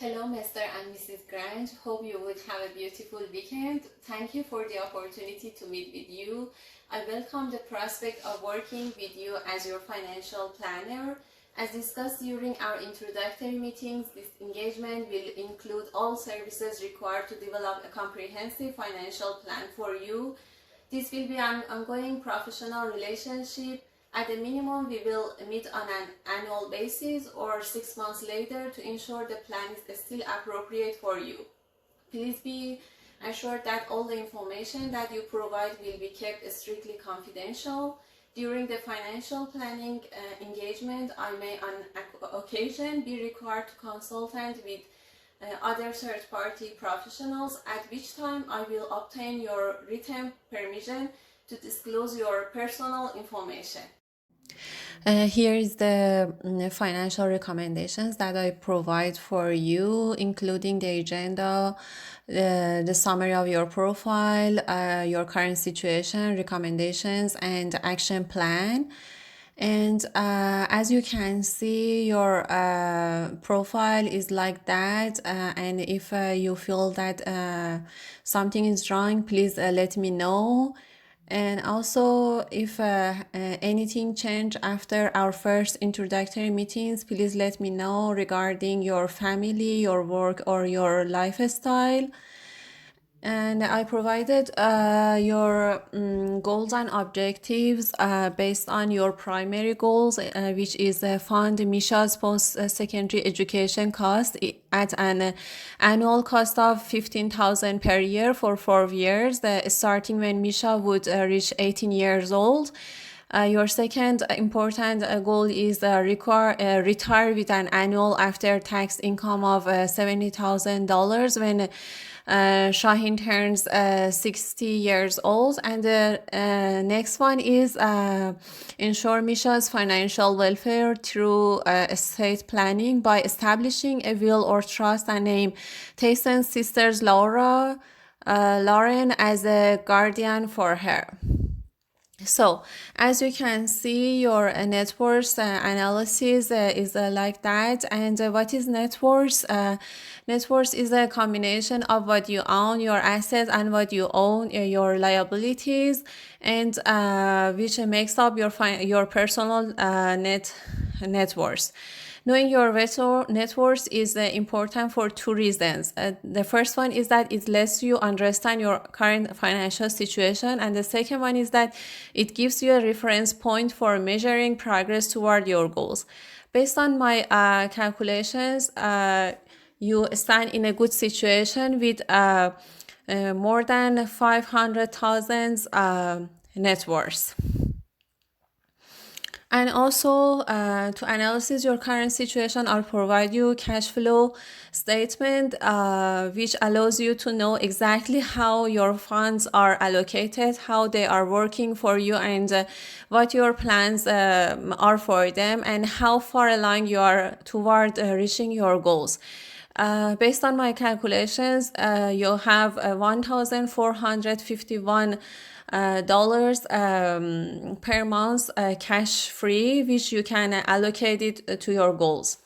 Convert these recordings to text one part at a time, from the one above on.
Hello, Mr. and Mrs. Grant. Hope you would have a beautiful weekend. Thank you for the opportunity to meet with you. I welcome the prospect of working with you as your financial planner. As discussed during our introductory meetings, this engagement will include all services required to develop a comprehensive financial plan for you. This will be an ongoing professional relationship. At the minimum, we will meet on an annual basis or 6 months later to ensure the plan is still appropriate for you. Please be assured that all the information that you provide will be kept strictly confidential. During the financial planning engagement, I may on occasion be required to consult with other third-party professionals, at which time I will obtain your written permission to disclose your personal information. Here is the financial recommendations that I provide for you, including the agenda, the summary of your profile, your current situation, recommendations, and action plan. And as you can see, your profile is like that. And if you feel that something is wrong, please let me know. And also, if anything changed after our first introductory meetings, please let me know regarding your family, your work, or your lifestyle. And I provided your goals and objectives based on your primary goals, which is fund Misha's post-secondary education cost at an annual cost of $15,000 per year for 4 years, starting when Misha would reach 18 years old. Your second important goal is retire with an annual after-tax income of $70,000 when Shaheen turns 60 years old. And the next one is ensure Misha's financial welfare through estate planning by establishing a will or trust and name Tayson's sisters Lauren as a guardian for her. So, as you can see, your net worth analysis is like that. And what is net worth? Net worth is a combination of what you own, your assets, and what you own, your liabilities, and which makes up your personal net worth. Knowing your net worth is important for two reasons. The first one is that it lets you understand your current financial situation, and the second one is that it gives you a reference point for measuring progress toward your goals. Based on my calculations, you stand in a good situation with more than 500,000 net worth. And also to analyze your current situation, I'll provide you cash flow statement, which allows you to know exactly how your funds are allocated, how they are working for you, and what your plans are for them, and how far along you are toward reaching your goals. Based on my calculations, you have 1,451 dollars per month cash free, which you can allocate it to your goals.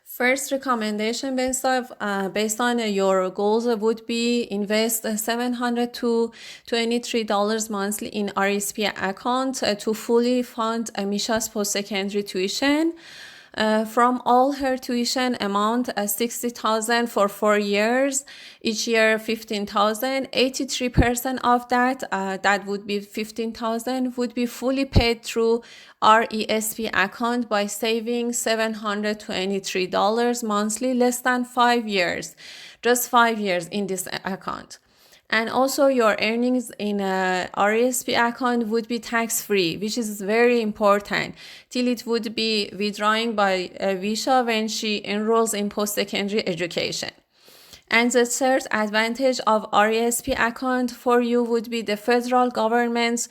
First recommendation based on your goals would be invest $700 to $23 monthly in RSP account to fully fund Misha's post-secondary tuition. From all her tuition amount, 60,000 for 4 years, each year 15,000. 83% of that would be 15,000, would be fully paid through RESP account by saving $723 monthly, less than 5 years, just 5 years in this account. And also your earnings in a RESP account would be tax-free, which is very important, till it would be withdrawing by Visha when she enrolls in post-secondary education. And the third advantage of RESP account for you would be the federal government's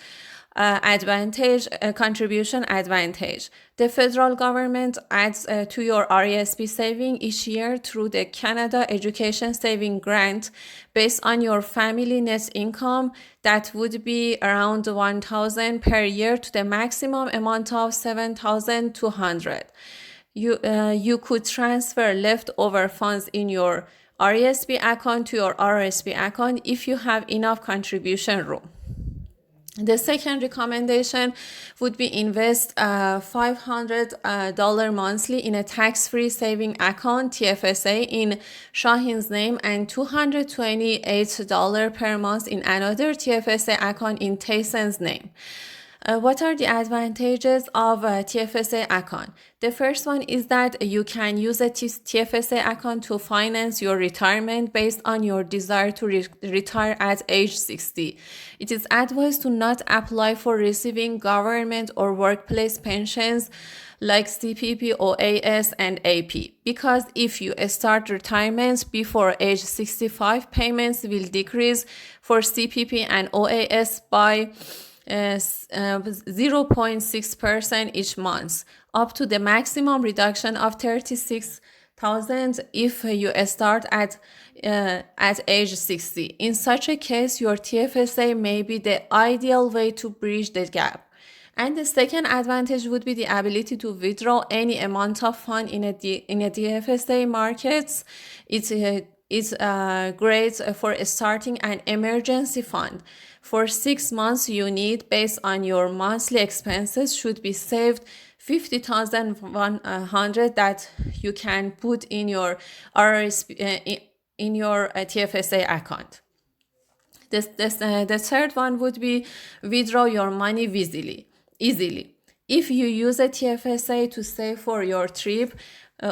contribution advantage. The federal government adds to your RESP saving each year through the Canada Education Saving Grant based on your family net income. That would be around $1,000 per year to the maximum amount of $7,200. You could transfer leftover funds in your RESP account to your RSP account if you have enough contribution room. The second recommendation would be invest $500 monthly in a tax-free saving account, TFSA, in Shahin's name, and $228 per month in another TFSA account in Taysen's name. What are the advantages of a TFSA account? The first one is that you can use a TFSA account to finance your retirement based on your desire to retire at age 60. It is advised to not apply for receiving government or workplace pensions like CPP, OAS, and AP, because if you start retirement before age 65, payments will decrease for CPP and OAS by 0.6% each month, up to the maximum reduction of $36,000 if you start at age 60. In such a case, your TFSA may be the ideal way to bridge the gap. And the second advantage would be the ability to withdraw any amount of fund in a TFSA markets. It's great for starting an emergency fund. For 6 months, you need, based on your monthly expenses, should be saved $50,100 that you can put in your RSP, in your TFSA account. The third one would be withdraw your money easily. If you use a TFSA to save for your trip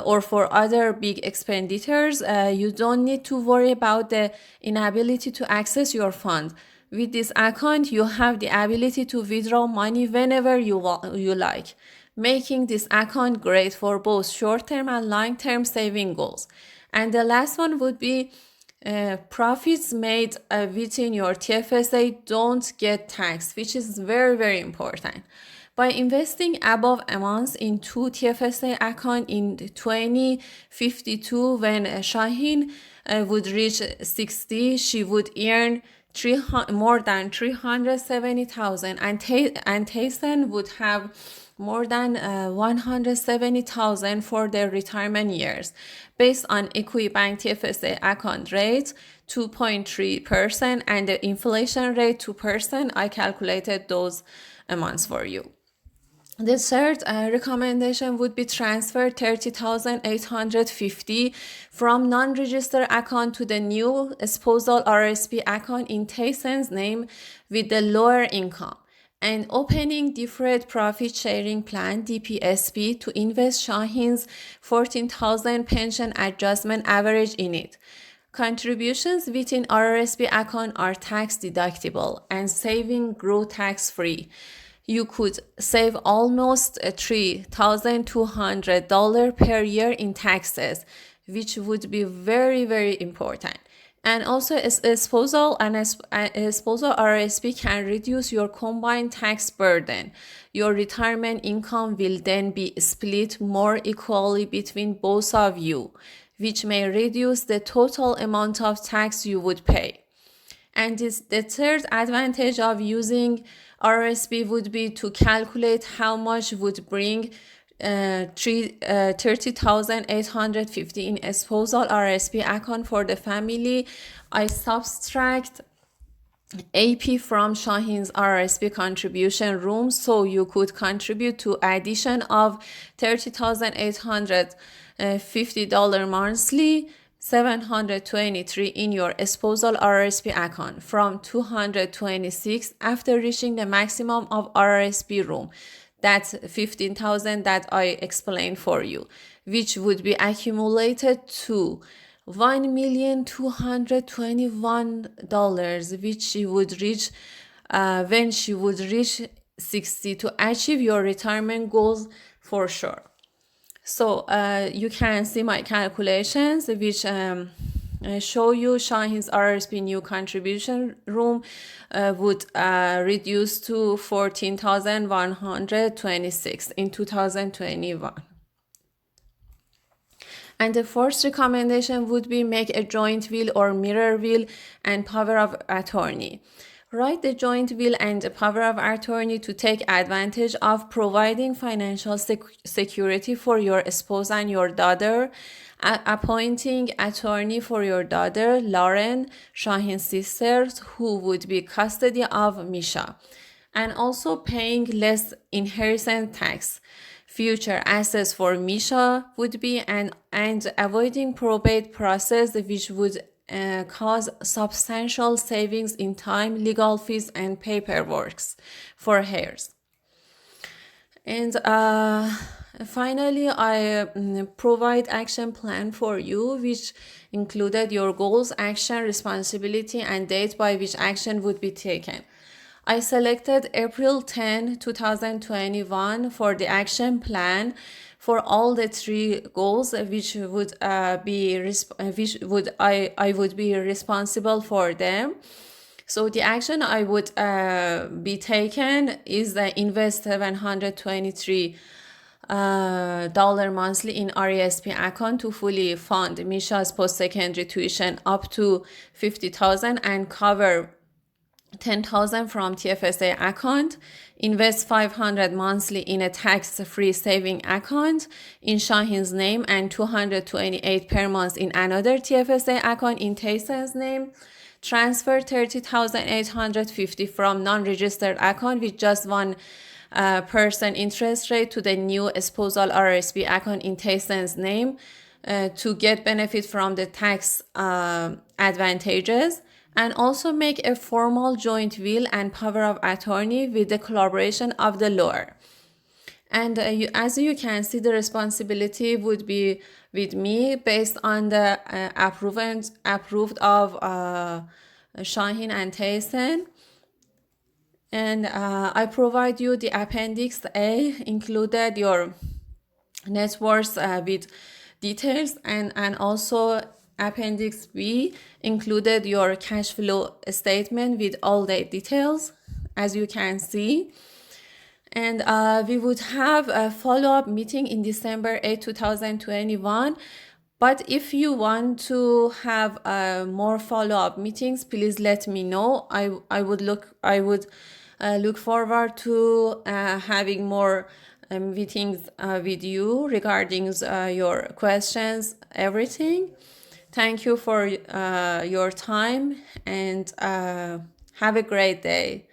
or for other big expenditures, you don't need to worry about the inability to access your fund. With this account, you have the ability to withdraw money whenever you like, making this account great for both short-term and long-term saving goals. And the last one would be profits made within your TFSA don't get taxed, which is very, very important. By investing above amounts in two TFSA accounts in 2052, when Shahin would reach 60, she would earn more than $370,000, and Taysen would have more than $170,000 for their retirement years. Based on Equibank TFSA account rate 2.3% and the inflation rate 2%, I calculated those amounts for you. The third recommendation would be transfer $30,850 from non-registered account to the new spousal RSP account in Taysen's name with the lower income, and opening deferred profit sharing plan DPSP to invest Shahin's $14,000 pension adjustment average in it. Contributions within RSP account are tax deductible and saving grow tax free. You could save almost $3,200 per year in taxes, which would be very, very important. And also, a spousal RSP can reduce your combined tax burden. Your retirement income will then be split more equally between both of you, which may reduce the total amount of tax you would pay. And the third advantage of using RSP would be to calculate how much would bring $30,850 in a spousal RSP account for the family. I subtract AP from Shahin's RSP contribution room, so you could contribute to addition of $30,850 monthly, $723 in your spousal RSP account from $226 after reaching the maximum of RSP room. That's $15,000 that I explained for you, which would be accumulated to $1,221, which she would reach when she would reach 60 to achieve your retirement goals for sure. So you can see my calculations, which show you Shahin's RSP new contribution room would reduce to $14,126 in 2021. And the fourth recommendation would be make a joint will or mirror will and power of attorney. Write the joint will and the power of attorney to take advantage of providing financial security for your spouse and your daughter, appointing attorney for your daughter, Lauren, Shahin's sisters, who would be custody of Misha, and also paying less inheritance tax. Future assets for Misha would be and avoiding probate process, which would cause substantial savings in time, legal fees, and paperwork for heirs. And finally, I provide action plan for you, which included your goals, action, responsibility, and date by which action would be taken. I selected April 10, 2021 for the action plan for all the three goals, which would I would be responsible for them. So the action I would be taken is invest $723 monthly in RESP account to fully fund Misha's post-secondary tuition up to $50,000 and cover $10,000 from TFSA account. Invest $500 monthly in a tax-free saving account in Shahin's name and $228 per month in another TFSA account in Taysen's name. Transfer $30,850 from non-registered account with just 1% interest rate to the new spousal RSP account in Taysen's name to get benefit from the tax advantages, and also make a formal joint will and power of attorney with the collaboration of the lawyer. And as you can see, the responsibility would be with me based on the approved of Shahin and Taysen. And I provide you the Appendix A, included your net worth with details, and also Appendix B included your cash flow statement with all the details, as you can see. And we would have a follow-up meeting in December 8, 2021. But if you want to have more follow-up meetings, please let me know. I would look forward to having more meetings with you regarding your questions, everything. Thank you for your time, and have a great day.